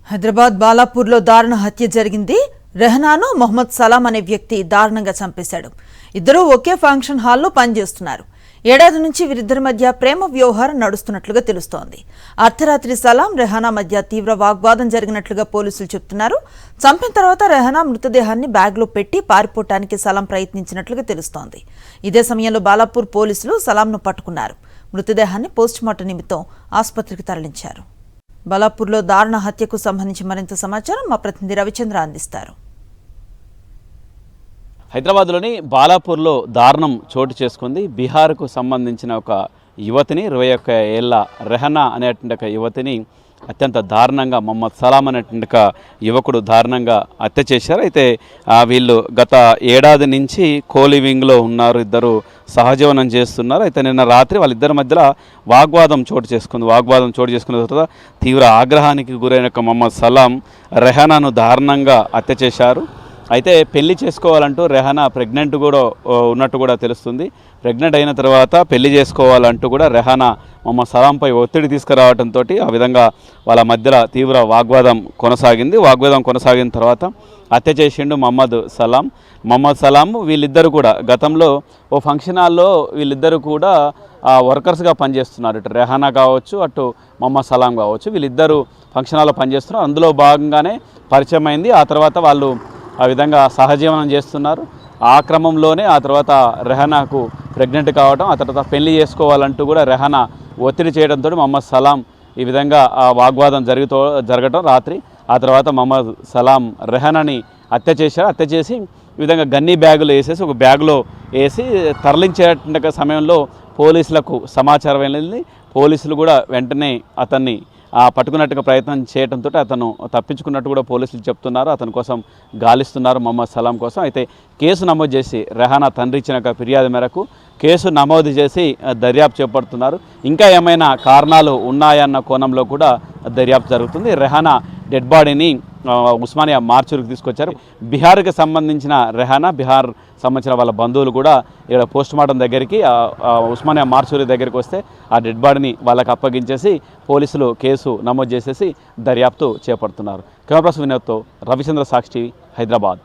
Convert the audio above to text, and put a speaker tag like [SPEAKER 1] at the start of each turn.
[SPEAKER 1] హైదరాబాద్ బాలాపూర్లో దారుణ హత్య జరిగింది. రెహనాను మొహమ్మద్ సలాం అనే వ్యక్తి దారుణంగా చంపేశాడు. ఇద్దరూ ఒకే ఫంక్షన్ హాల్లో పనిచేస్తున్నారు. ఏడాది నుంచి వీరిద్దరి మధ్య ప్రేమ వ్యవహారం నడుస్తున్నట్లుగా తెలుస్తోంది. అర్ధరాత్రి సలాం, రెహానా మధ్య తీవ్ర వాగ్వాదం జరిగినట్లుగా పోలీసులు చెబుతున్నారు. చంపిన తర్వాత రెహానా మృతదేహాన్ని బ్యాగ్లో పెట్టి పారిపోవటానికి సలాం ప్రయత్నించినట్లుగా తెలుస్తోంది. ఇదే సమయంలో బాలాపూర్ పోలీసులు సలాంను పట్టుకున్నారు. మృతదేహాన్ని పోస్టుమార్టం నిమిత్తం ఆసుపత్రికి తరలించారు. బాలాపూర్లో దారుణ హత్యకు సంబంధించి మరింత సమాచారం మా ప్రతినిధి రవిచంద్ర అందిస్తారు.
[SPEAKER 2] హైదరాబాద్లోని బాలాపూర్లో దారుణం చోటు చేసుకుంది. బీహార్కు సంబంధించిన ఒక యువతిని 21 ఏళ్ల రెహనా అనేటువంటి ఒక యువతిని అత్యంత దారుణంగా మొహమ్మద్ సలాం అనేటువంటి ఒక యువకుడు దారుణంగా హత్య చేశారు. అయితే వీళ్ళు గత ఏడాది నుంచి కోలివింగ్లో ఉన్నారు. ఇద్దరు సహజీవనం చేస్తున్నారు. అయితే నిన్న రాత్రి వాళ్ళిద్దరి మధ్యలో వాగ్వాదం చోటు చేసుకున్న తర్వాత తీవ్ర ఆగ్రహానికి గురైన మొహమ్మద్ సలాం రెహానాను దారుణంగా హత్య చేశారు. అయితే పెళ్లి చేసుకోవాలంటూ రెహానా ప్రెగ్నెంట్ కూడా ఉన్నట్టు కూడా తెలుస్తుంది. ప్రెగ్నెంట్ అయిన తర్వాత పెళ్లి చేసుకోవాలంటూ కూడా రెహానా మొహమ్మద్ సలాంపై ఒత్తిడి తీసుకురావడంతో ఆ విధంగా వాళ్ళ మధ్యలో తీవ్ర వాగ్వాదం కొనసాగిన తర్వాత హత్య చేసిండు మొహమ్మద్ సలాం. వీళ్ళిద్దరు కూడా గతంలో ఓ ఫంక్షన్ హాల్లో వీళ్ళిద్దరు కూడా వర్కర్స్గా పనిచేస్తున్నారు. ఇటు రెహానా కావచ్చు, అటు మొహమ్మద్ సలాం కావచ్చు. వీళ్ళిద్దరూ ఫంక్షన్ హాల్లో పనిచేస్తున్నారు. అందులో భాగంగానే పరిచయం అయింది. ఆ తర్వాత వాళ్ళు ఆ విధంగా సహజీవనం చేస్తున్నారు. ఆ క్రమంలోనే ఆ తర్వాత రెహానాకు ప్రెగ్నెంట్ కావడం, ఆ తర్వాత పెళ్లి చేసుకోవాలంటూ కూడా రెహానా ఒత్తిడి చేయడంతో మొహమ్మద్ సలాం ఈ విధంగా ఆ వాగ్వాదం జరగటం రాత్రి. ఆ తర్వాత మొహమ్మద్ సలాం రెహానాని హత్య చేసి ఈ విధంగా గన్నీ బ్యాగులు వేసేసి ఒక బ్యాగులో వేసి తరలించే సమయంలో పోలీసులకు సమాచారం వెళ్ళింది. పోలీసులు కూడా వెంటనే అతన్ని పట్టుకున్నట్టుగా ప్రయత్నం చేయడంతో అతను తప్పించుకున్నట్టు కూడా పోలీసులు చెప్తున్నారు. అతని కోసం గాలిస్తున్నారు మొహమ్మద్ సలాం కోసం. అయితే కేసు నమోదు చేసి రెహానా తండ్రి ఇచ్చిన ఫిర్యాదు మేరకు కేసు నమోదు చేసి దర్యాప్తు చేపడుతున్నారు. ఇంకా ఏమైనా కారణాలు ఉన్నాయన్న కోణంలో కూడా దర్యాప్తు జరుగుతుంది. రెహానా డెడ్ బాడీని ఉస్మానియా మార్చూరుకు తీసుకొచ్చారు. బీహార్కి సంబంధించిన రెహానా, బీహార్ సంబంధించిన వాళ్ళ బంధువులు కూడా ఇక్కడ పోస్టుమార్టం దగ్గరికి ఉస్మానియా మార్చూరు దగ్గరికి వస్తే ఆ డెడ్ బాడీని వాళ్ళకి అప్పగించేసి పోలీసులు కేసు నమోదు చేసేసి దర్యాప్తు చేపడుతున్నారు. కెమెరా పర్సన్ వినోద్తో రవిచంద్ర, సాక్షి, హైదరాబాద్.